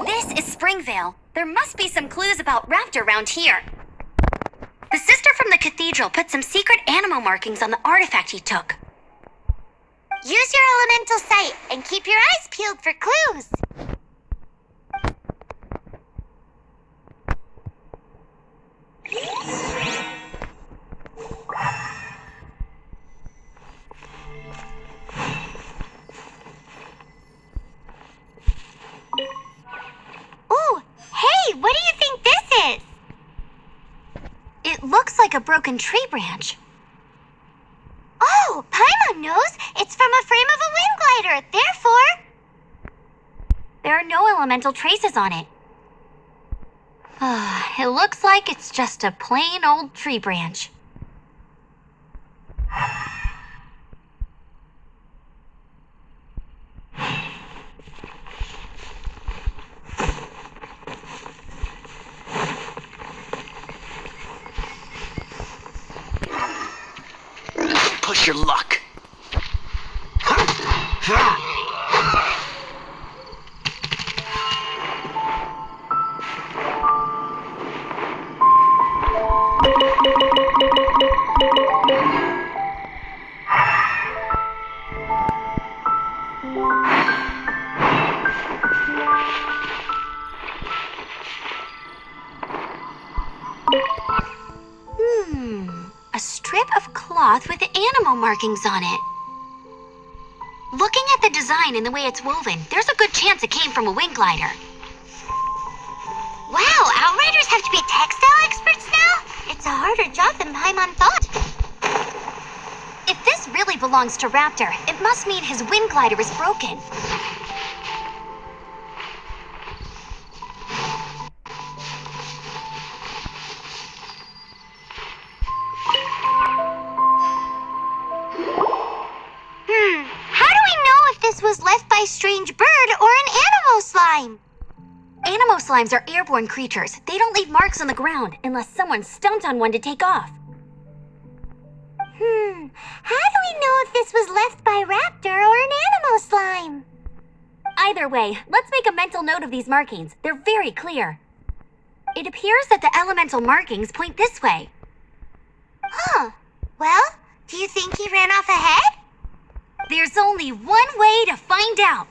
This is Springvale. There must be some clues about Raptor around here. The sister from the cathedral put some secret animal markings on the artifact he took. Use your elemental sight and keep your eyes peeled for clues. Ooh, hey, what do you think this is? It looks like a broken tree branch. Oh, Paimon knows. It's from a frame of a wind glider. Therefore, there are no elemental traces on it. It looks like it's just a plain old tree branch. Push your luck. A strip of cloth with animal markings on it. Looking at the design and the way it's woven, there's a good chance it came from a wind glider. wow, Outriders have to be textile experts now? It's a harder job than Paimon thought. If this really belongs to Raptor, it must mean his wind glider is broken. How do we know if this was left by a strange bird or an animal slime? Animal slimes are airborne creatures. They don't leave marks on the ground unless someone stomped on one to take off. How do we know if this was left by Raptor or an animal slime? Either way, let's make a mental note of these markings. They're very clear. It appears that the elemental markings point this way. Huh. Well, do you think he ran off ahead? There's only one way to find out.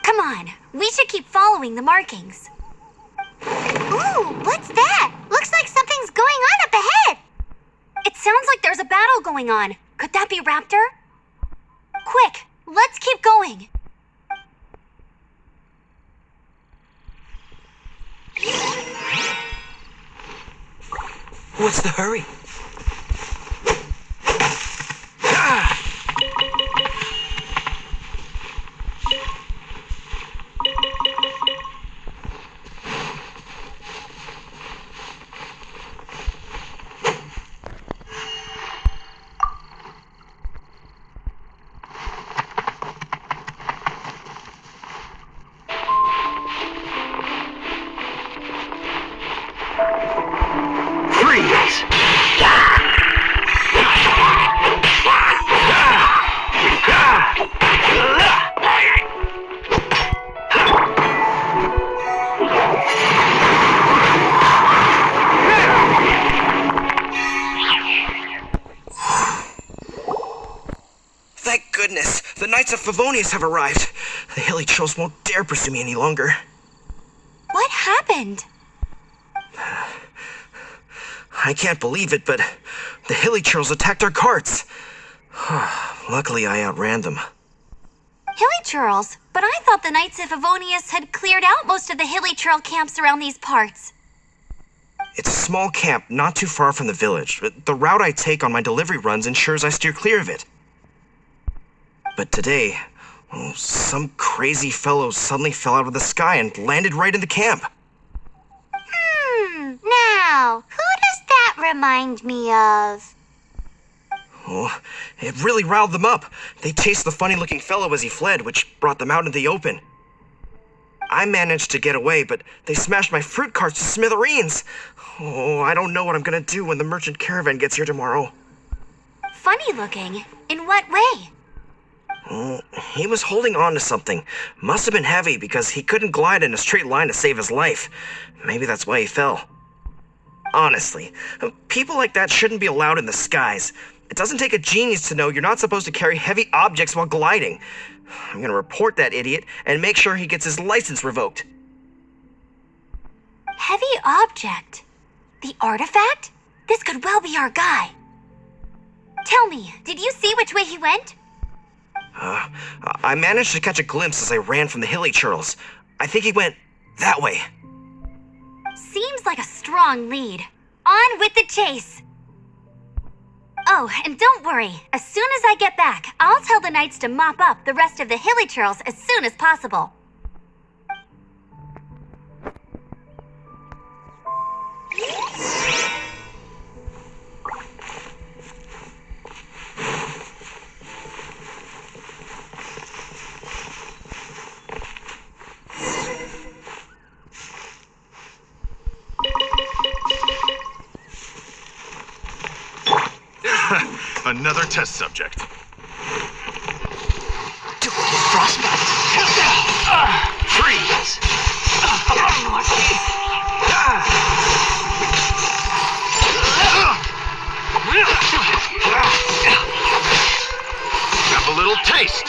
Come on, we should keep following the markings. Ooh, what's that? Looks like something's going on up ahead. It sounds like there's a battle going on. Could that be Raptor? Quick, let's keep going. What's the hurry? Freeze! Thank goodness! The Knights of Favonius have arrived. The hilly trolls won't dare pursue me any longer. What happened? I can't believe it, but the hilly trolls attacked our carts. Luckily, I outran them. Hilly churls? But I thought the Knights of Favonius had cleared out most of the hilly churl camps around these parts. It's a small camp not too far from the village. The route I take on my delivery runs ensures I steer clear of it. But today, some crazy fellow suddenly fell out of the sky and landed right in the camp. Now, who does that remind me of? Oh, it really riled them up. They chased the funny-looking fellow as he fled, which brought them out in the open. I managed to get away, but they smashed my fruit carts to smithereens. Oh, I don't know what I'm gonna do when the merchant caravan gets here tomorrow. Funny looking. In what way? Oh, he was holding on to something. Must have been heavy because he couldn't glide in a straight line to save his life. Maybe that's why he fell. Honestly, people like that shouldn't be allowed in the skies. It doesn't take a genius to know you're not supposed to carry heavy objects while gliding. I'm gonna report that idiot and make sure he gets his license revoked. Heavy object? The artifact? This could well be our guy. Tell me, did you see which way he went? I managed to catch a glimpse as I ran from the hilly churls. I think he went that way. Seems like a strong lead. On with the chase! Oh, and don't worry. As soon as I get back, I'll tell the knights to mop up the rest of the hilly churls as soon as possible. Another test subject. Frostbite! Freeze! Have a little taste.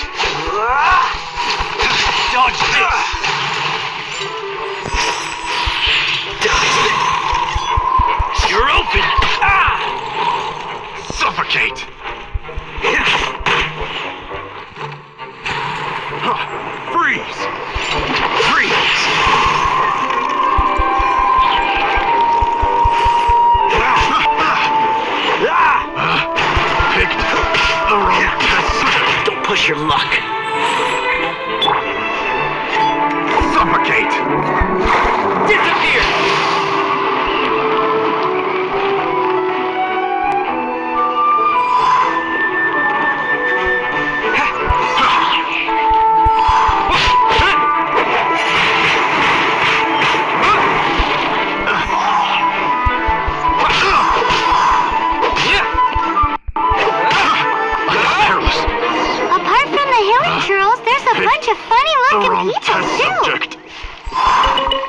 Dodge this. You're open. Suffocate. Freeze. Freeze. Picked the wrong test. Don't push your luck. Suffocate. Disappear!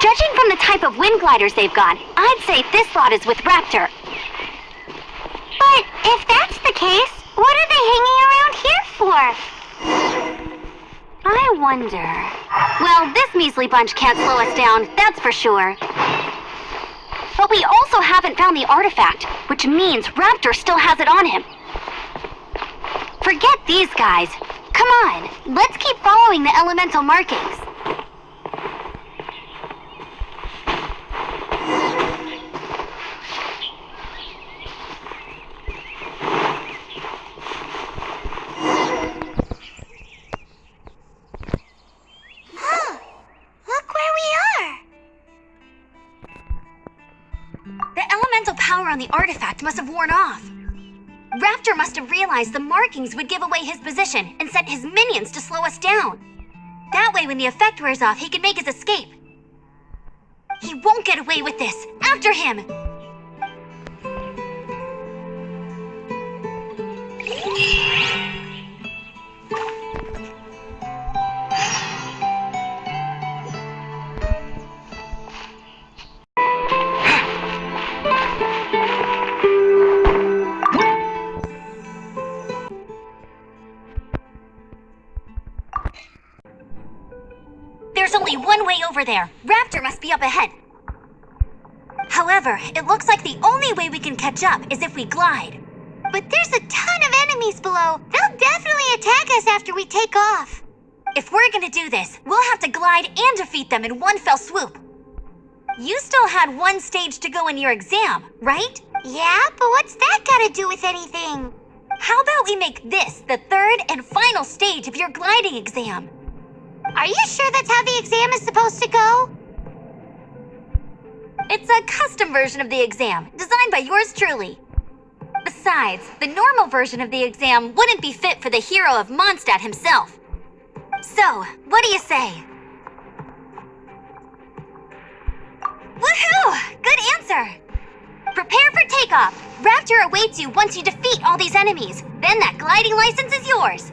Judging from the type of wind gliders they've got, I'd say this lot is with Raptor. But if that's the case, what are they hanging around here for? I wonder... Well, this measly bunch can't slow us down, that's for sure. But we also haven't found the artifact, which means Raptor still has it on him. Forget these guys. Come on, let's keep following the elemental markings. Look where we are! The elemental power on the artifact must have worn off. Raptor must have realized the markings would give away his position and sent his minions to slow us down. That way, when the effect wears off, he can make his escape. He won't get away with this. After him! There's only one way over there. Raptor must be up ahead. However, it looks like the only way we can catch up is if we glide. But there's a ton of enemies below. They'll definitely attack us after we take off. If we're gonna do this, we'll have to glide and defeat them in one fell swoop. You still had one stage to go in your exam, right? Yeah, but what's that got to do with anything? How about we make this the third and final stage of your gliding exam? Are you sure that's how the exam is supposed to go? It's a custom version of the exam, designed by yours truly. Besides, the normal version of the exam wouldn't be fit for the hero of Mondstadt himself. So, what do you say? Woohoo! Good answer! Prepare for takeoff. Raptor awaits you once you defeat all these enemies. Then that gliding license is yours.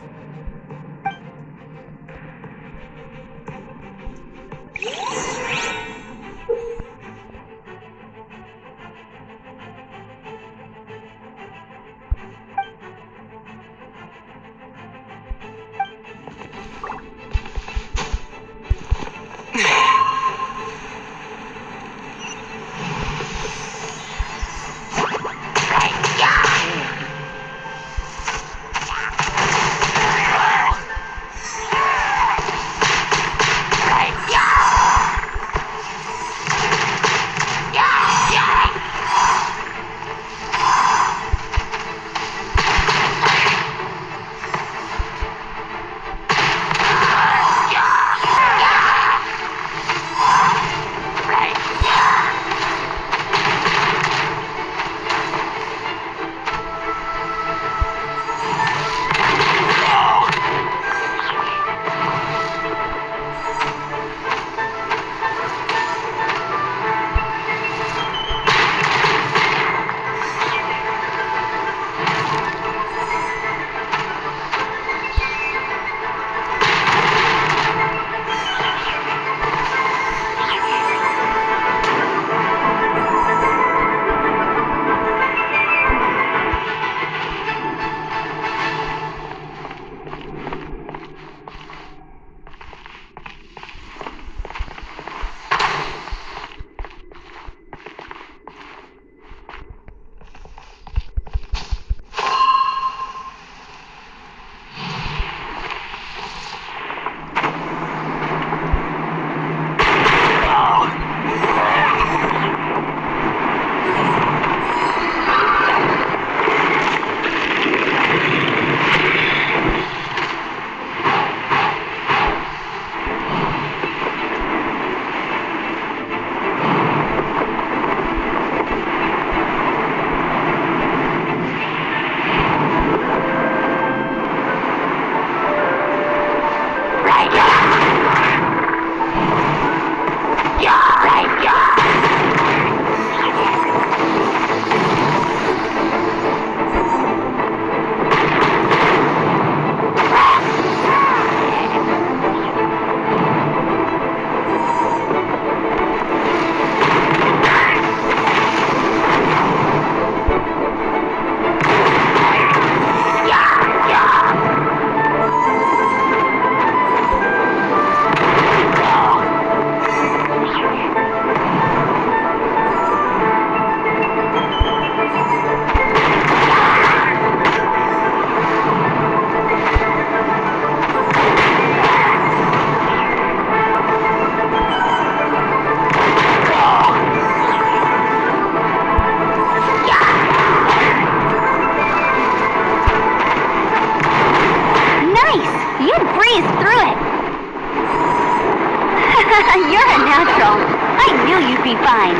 You're a natural. I knew you'd be fine.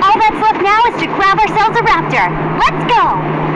All that's left now is to grab ourselves a raptor. Let's go!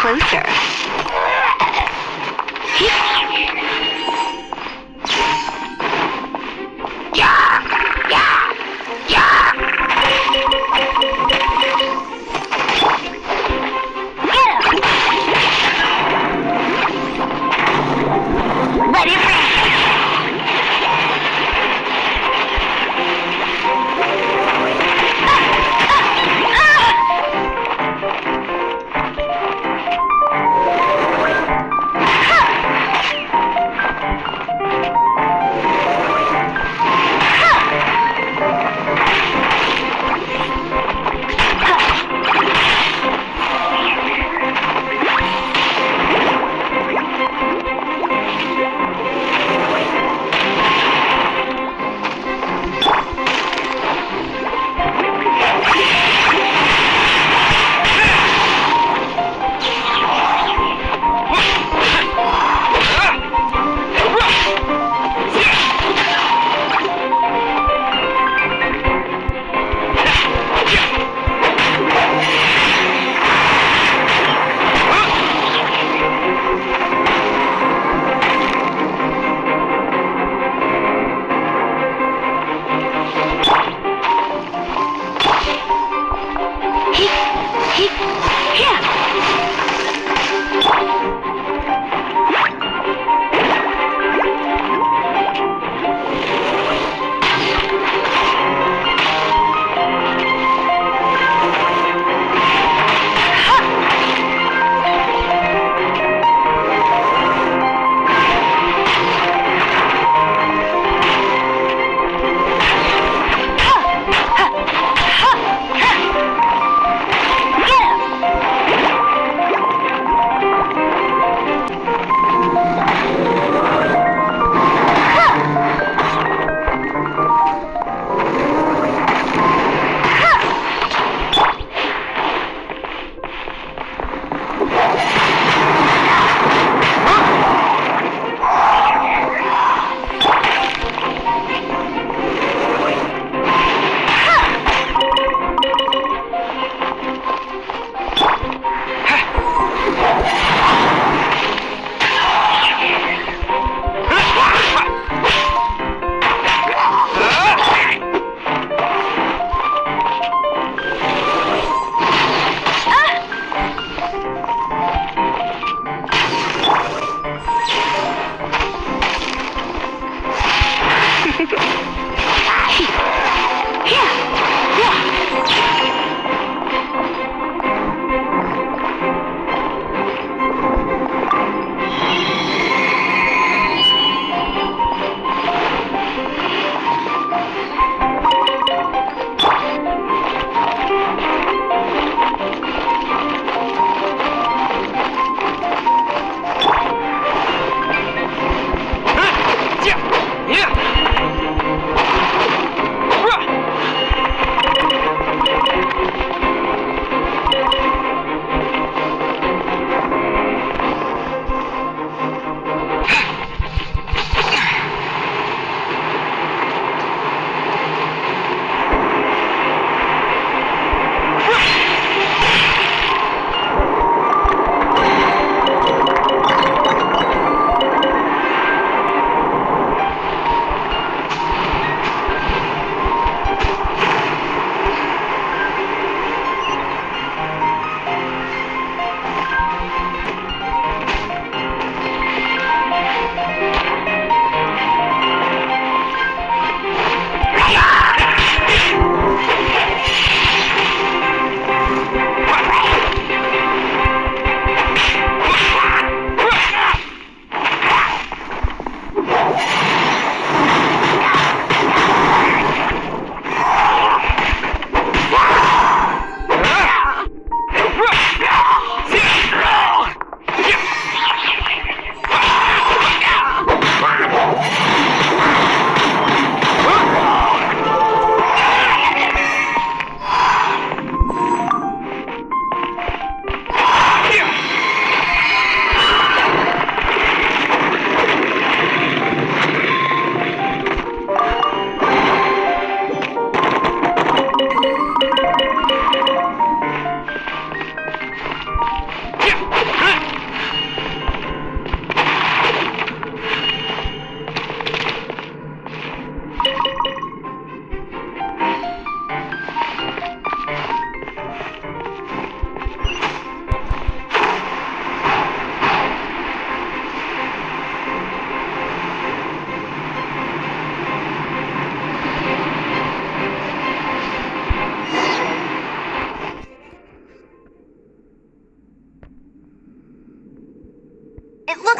closer. Let it rip!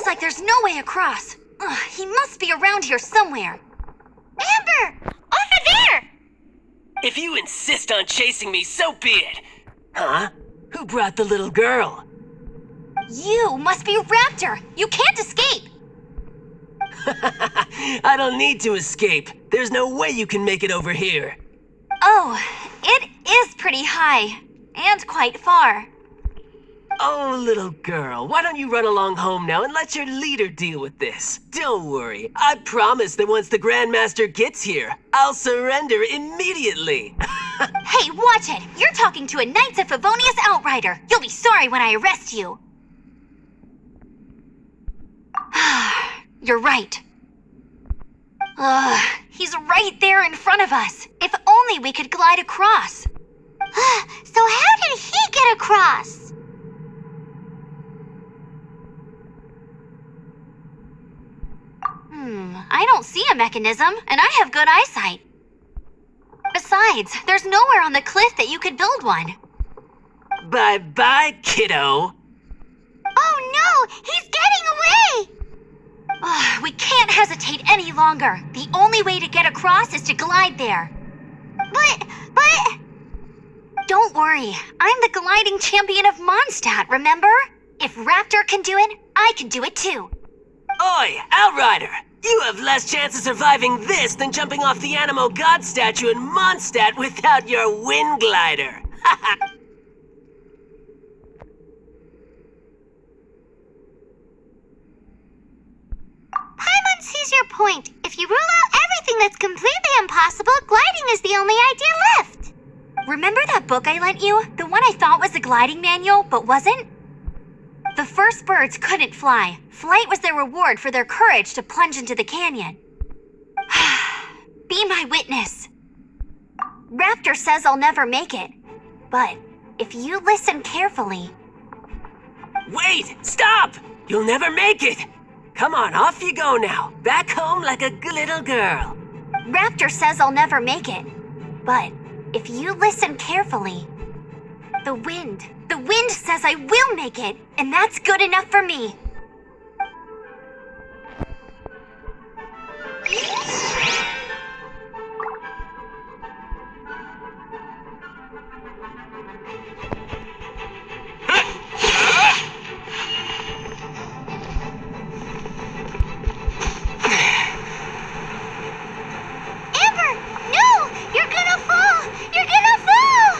like there's no way across. Ugh, he must be around here somewhere. Amber! Over there! If you insist on chasing me, so be it. Huh? Who brought the little girl? You must be Raptor. You can't escape. I don't need to escape. There's no way you can make it over here. Oh, it is pretty high. And quite far. Oh, little girl, why don't you run along home now and let your leader deal with this? Don't worry, I promise that once the Grandmaster gets here, I'll surrender immediately. Hey, watch it! You're talking to a Knights of Favonius outrider. You'll be sorry when I arrest you. You're right. He's right there in front of us. If only we could glide across. So how did he get across? I don't see a mechanism, and I have good eyesight. Besides, there's nowhere on the cliff that you could build one. Bye-bye, kiddo. Oh no! He's getting away! We can't hesitate any longer. The only way to get across is to glide there. But... Don't worry. I'm the gliding champion of Mondstadt, remember? If Raptor can do it, I can do it too. Oi, Outrider! You have less chance of surviving this than jumping off the Animo God statue in Mondstadt without your wind glider. Paimon sees your point. If you rule out everything that's completely impossible, gliding is the only idea left. Remember that book I lent you? The one I thought was a gliding manual, but wasn't? The first birds couldn't fly. Flight was their reward for their courage to plunge into the canyon. Be my witness. Raptor says I'll never make it. But if you listen carefully... Wait! Stop! You'll never make it! Come on, off you go now. Back home like a good little girl. Raptor says I'll never make it. But if you listen carefully... The wind says I will make it, and that's good enough for me. Amber, no! You're gonna fall! You're gonna fall!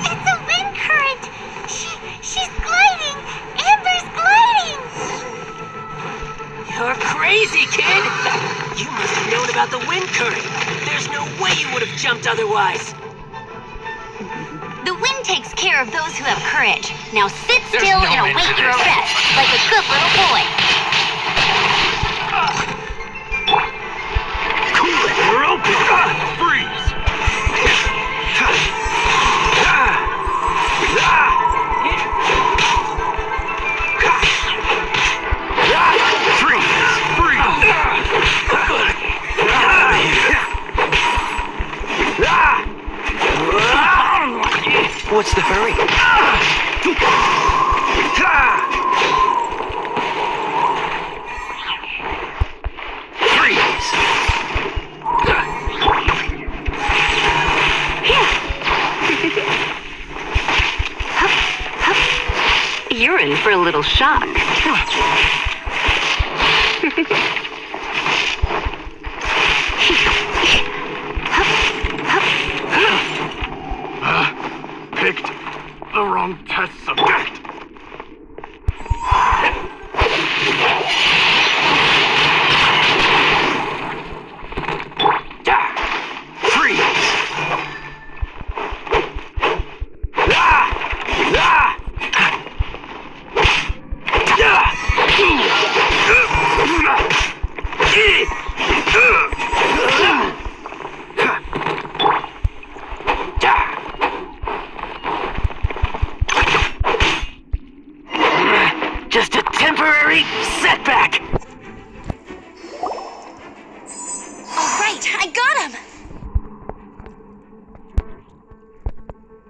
It's a wind current! She's gliding! Amber's gliding! You're crazy, kid! You must have known about the wind current. There's no way you would have jumped otherwise. The wind takes care of those who have courage. Now sit still and await your arrest, like a good little boy. Cool it, you're open! Freeze! What's the hurry? Freeze! You're in for a little shock. Picked the wrong test subject. Freeze! Just a temporary setback. All right, I got him!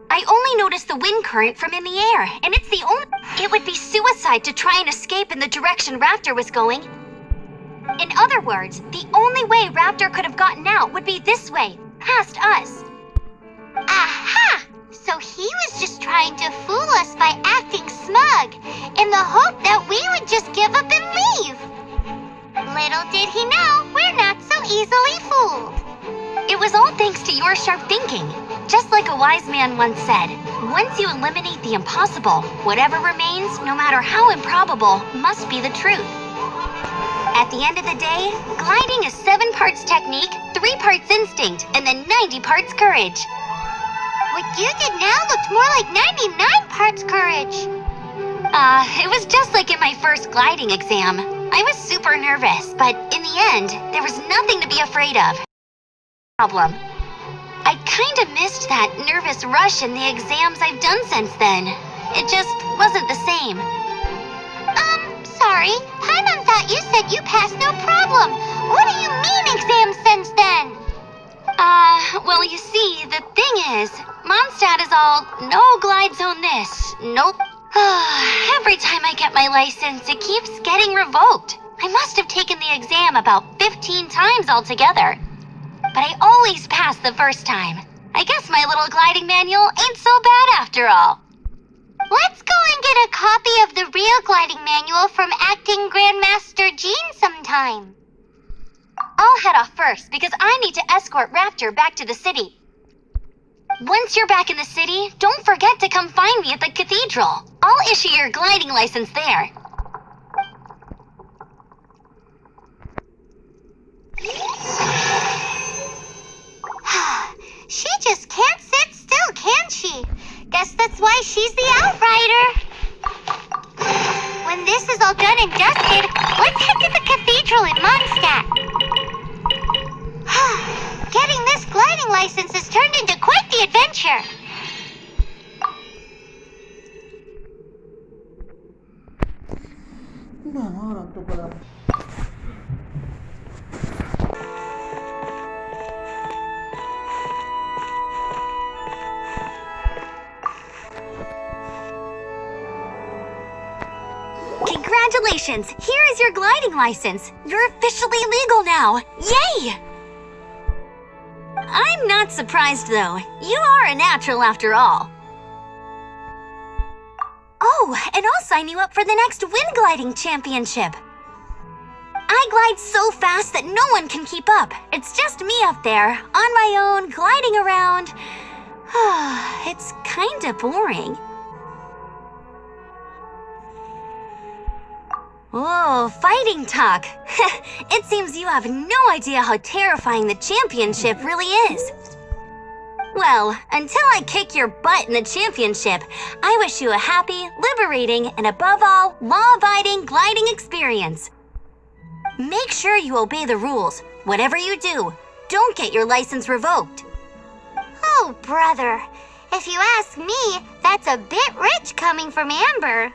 I only noticed the wind current from in the air, and it's the only... It would be suicide to try and escape in the direction Raptor was going. In other words, the only way Raptor could have gotten out would be this way, past us. Aha! So he was just trying to fool us by acting smug, in the hope that we would just give up and leave. Little did he know, we're not so easily fooled. It was all thanks to your sharp thinking. Just like a wise man once said, once you eliminate the impossible, whatever remains, no matter how improbable, must be the truth. At the end of the day, gliding is 7 parts technique, 3 parts instinct, and then 90 parts courage. What you did now looked more like 99 parts courage. It was just like in my first gliding exam. I was super nervous, but in the end, there was nothing to be afraid of. Problem. I kinda missed that nervous rush in the exams I've done since then. It just wasn't the same. Sorry. Paimon thought you said you passed no problem. What do you mean exams since then? Well, you see, the thing is, Mondstadt is all, no glide zone this, nope. Every time I get my license, it keeps getting revoked. I must have taken the exam about 15 times altogether. But I always pass the first time. I guess my little gliding manual ain't so bad after all. Let's go and get a copy of the real gliding manual from Acting Grandmaster Jean sometime. I'll head off first because I need to escort Raptor back to the city. Once you're back in the city, don't forget to come find me at the cathedral. I'll issue your gliding license there. She just can't sit still, can she? Guess that's why she's the Outrider. When this is all done and dusted, let's head to the cathedral in Mondstadt. Getting this gliding license has turned into quite the adventure. Congratulations! Here is your gliding license. You're officially legal now. Yay! I'm not surprised, though. You are a natural after all. Oh, and I'll sign you up for the next wind gliding championship. I glide so fast that no one can keep up. It's just me up there, on my own, gliding around. It's kinda boring. Oh, fighting talk. It seems you have no idea how terrifying the championship really is. Well, until I kick your butt in the championship, I wish you a happy, liberating, and above all, law-abiding gliding experience. Make sure you obey the rules. Whatever you do, don't get your license revoked. Oh, brother. If you ask me, that's a bit rich coming from Amber.